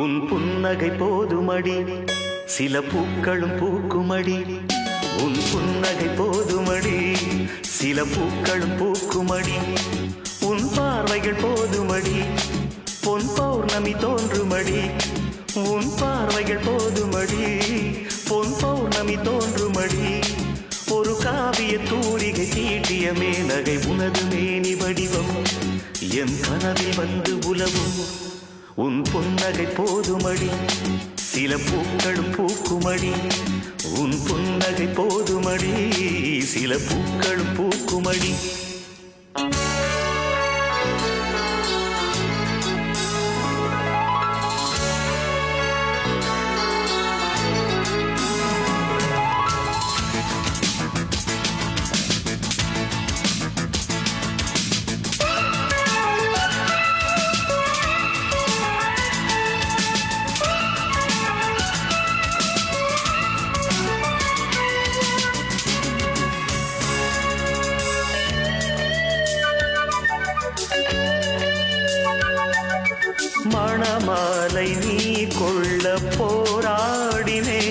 உன் புன்னகை போதுமடி சில பூக்களும் பூக்குமடி உன் புன்னகை போதுமடி சில பூக்களும் பூக்குமடி உன் பார்வைகள் போதுமடி பொன் பௌர்ணமி தோன்றுமடி உன் பார்வைகள் போதுமடி பொன் பௌர்ணமி தோன்றுமடி ஒரு காவிய தூரிகை தீட்டிய மேனகை உனது மேனி வடிவம் என் கனவில் வந்து உலவும் உன் புன்னகை போதுமடி சில பூக்களும் பூக்குமடி உன் புன்னகை போதுமடி சில பூக்களும் பூக்குமடி மணமாலை நீ கொள்ள போராடினே